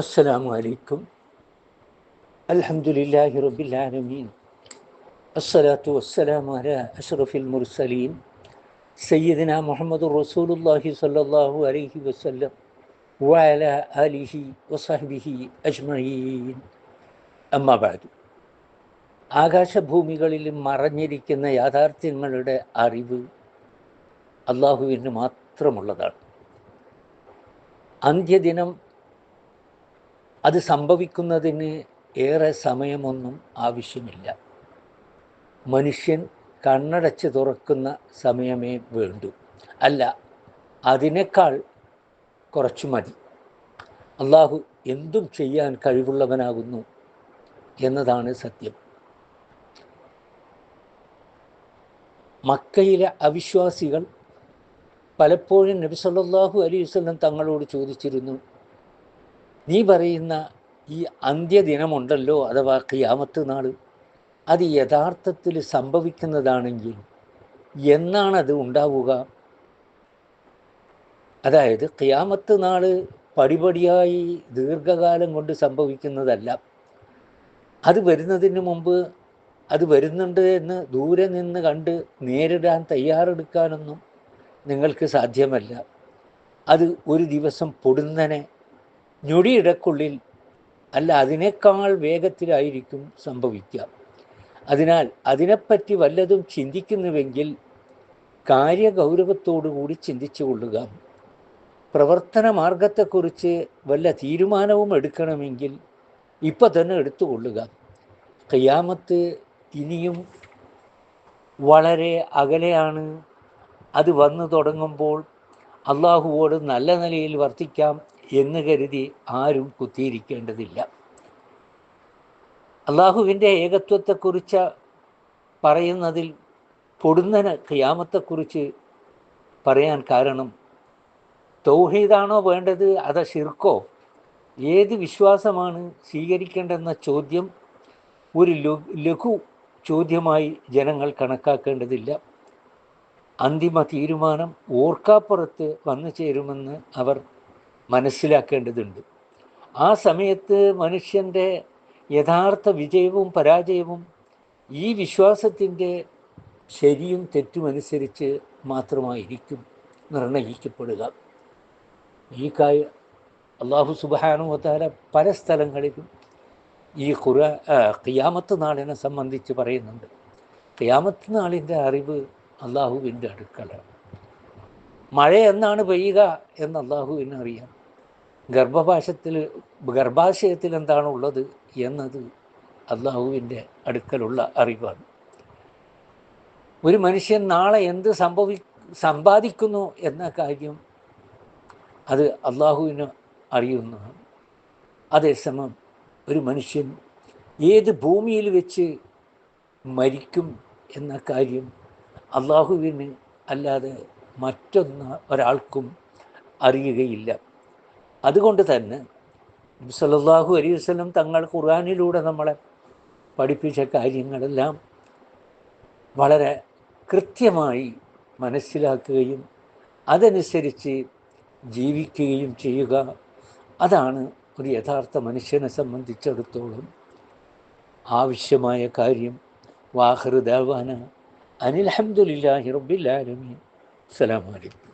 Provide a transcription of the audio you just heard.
അസ്സലാമു അലൈക്കും. അൽഹംദുലില്ലാഹി റബ്ബിൽ ആലമീൻ. അസ്സലാത്തു വസ്സലാമു അലാ അഷ്റഫിൽ മുർസലീൻ സയ്യിദിനാ മുഹമ്മദുർ റസൂലുള്ളാഹി സ്വല്ലല്ലാഹു അലൈഹി വസല്ലം വഅലാ ആലിഹി വസഹ്ബിഹി അജ്മഈൻ. അമ്മാ ബഅദ്. ആകാശഭൂമികളിൽ മറഞ്ഞിരിക്കുന്ന യാഥാർത്ഥ്യങ്ങളുടെ അറിവ് അള്ളാഹുവിന് മാത്രമുള്ളതാണ്. അന്ത്യദിനം അത് സംഭവിക്കുന്നതിന് ഏറെ സമയമൊന്നും ആവശ്യമില്ല. മനുഷ്യൻ കണ്ണടച്ച് തുറക്കുന്ന സമയമേ വേണ്ടൂ. അല്ല, അതിനേക്കാൾ കുറച്ചു മതി. അള്ളാഹു എന്തും ചെയ്യാൻ കഴിവുള്ളവനാകുന്നു എന്നതാണ് സത്യം. മക്കയിലെ അവിശ്വാസികൾ പലപ്പോഴും നബി സല്ലല്ലാഹു അലൈഹി വസല്ലം തങ്ങളോട് ചോദിച്ചിരുന്നു, നീ പറയുന്ന ഈ അന്ത്യദിനമുണ്ടല്ലോ, അഥവാ ഖിയാമത്ത് നാൾ, അത് യഥാർത്ഥത്തിൽ സംഭവിക്കുന്നതാണെങ്കിൽ എന്നാണത് ഉണ്ടാവുക? അതായത് ഖിയാമത്ത് നാൾ പടിപടിയായി ദീർഘകാലം കൊണ്ട് സംഭവിക്കുന്നതല്ല. അത് വരുന്നതിന് മുമ്പ് അത് വരുന്നുണ്ട് എന്ന് ദൂരെ നിന്ന് കണ്ട് നേരിടാൻ തയ്യാറെടുക്കാനൊന്നും നിങ്ങൾക്ക് സാധ്യമല്ല. അത് ഒരു ദിവസം പൊടുന്നനെ ഞൊടിയിടക്കുള്ളിൽ, അല്ല അതിനേക്കാൾ വേഗത്തിലായിരിക്കും സംഭവിക്കുക. അതിനാൽ അതിനെപ്പറ്റി വല്ലതും ചിന്തിക്കുന്നുവെങ്കിൽ കാര്യഗൗരവത്തോടുകൂടി ചിന്തിച്ചു കൊള്ളുക. പ്രവർത്തന മാർഗത്തെക്കുറിച്ച് വല്ല തീരുമാനവും എടുക്കണമെങ്കിൽ ഇപ്പം തന്നെ എടുത്തുകൊള്ളുക. ഖിയാമത്ത് ഇനിയും വളരെ അകലെയാണ്. അത് വന്നു തുടങ്ങുമ്പോൾ അള്ളാഹുവോട് നല്ല നിലയിൽ വർത്തിക്കാം എന്ന് കരുതി ആരും കുത്തിയിരിക്കേണ്ടതില്ല. അള്ളാഹുവിൻ്റെ ഏകത്വത്തെക്കുറിച്ച് പറയുന്നതിൽ പൊടുന്നനെ ഖിയാമത്തെക്കുറിച്ച് പറയാൻ കാരണം, തൗഹീദാണോ വേണ്ടത് അതോ ശിർക്കോ, ഏത് വിശ്വാസമാണ് സ്വീകരിക്കേണ്ടതെന്ന ചോദ്യം ഒരു ലഘു ചോദ്യമായി ജനങ്ങൾ കണക്കാക്കേണ്ടതില്ല. അന്തിമ തീരുമാനം ഓർക്കാപ്പുറത്ത് വന്നു ചേരുമെന്ന് അവർ മനസ്സിലാക്കേണ്ടതുണ്ട്. ആ സമയത്ത് മനുഷ്യൻ്റെ യഥാർത്ഥ വിജയവും പരാജയവും ഈ വിശ്വാസത്തിൻ്റെ ശരിയും തെറ്റുമനുസരിച്ച് മാത്രമായിരിക്കും നിർണയിക്കപ്പെടുക. ഈ കാര്യം അല്ലാഹു സുബ്ഹാനഹു വ തആല പല സ്ഥലങ്ങളിലും ഈ ഖിയാമത്ത് നാളിനെ സംബന്ധിച്ച് പറയുന്നുണ്ട്. ഖിയാമത്ത് നാളിൻ്റെ അറിവ് അള്ളാഹുവിൻ്റെ അടുക്കലാണ്. മഴ എന്നാണ് പെയ്യുക എന്ന് അള്ളാഹുവിന് അറിയാം. ഗർഭാശയത്തിൽ എന്താണുള്ളത് എന്നത് അള്ളാഹുവിൻ്റെ അടുക്കലുള്ള അറിവാണ്. ഒരു മനുഷ്യൻ നാളെ എന്ത് സമ്പാദിക്കുന്നു എന്ന കാര്യം അത് അള്ളാഹുവിന് അറിയുന്നതാണ്. അതേസമയം ഒരു മനുഷ്യൻ ഏത് ഭൂമിയിൽ വെച്ച് മരിക്കും എന്ന കാര്യം അള്ളാഹുവിന് അല്ലാതെ ഒരാൾക്കും അറിയുകയില്ല. അതുകൊണ്ട് തന്നെ നബി സല്ലല്ലാഹു അലൈഹി വസല്ലം തങ്ങൾ ഖുർആനിലൂടെ നമ്മളെ പഠിപ്പിച്ച കാര്യങ്ങളെല്ലാം വളരെ കൃത്യമായി മനസ്സിലാക്കുകയും അതനുസരിച്ച് ജീവിക്കുകയും ചെയ്യുക, അതാണ് ഒരു യഥാർത്ഥ മനുഷ്യനെ സംബന്ധിച്ചിടത്തോളം ആവശ്യമായ കാര്യം. വാഖിറു ദഅ്വാനാ അനിൽ ഹംദുലില്ലാഹി റബ്ബിൽ ആലമീൻ. അസ്സലാമു അലൈക്കും.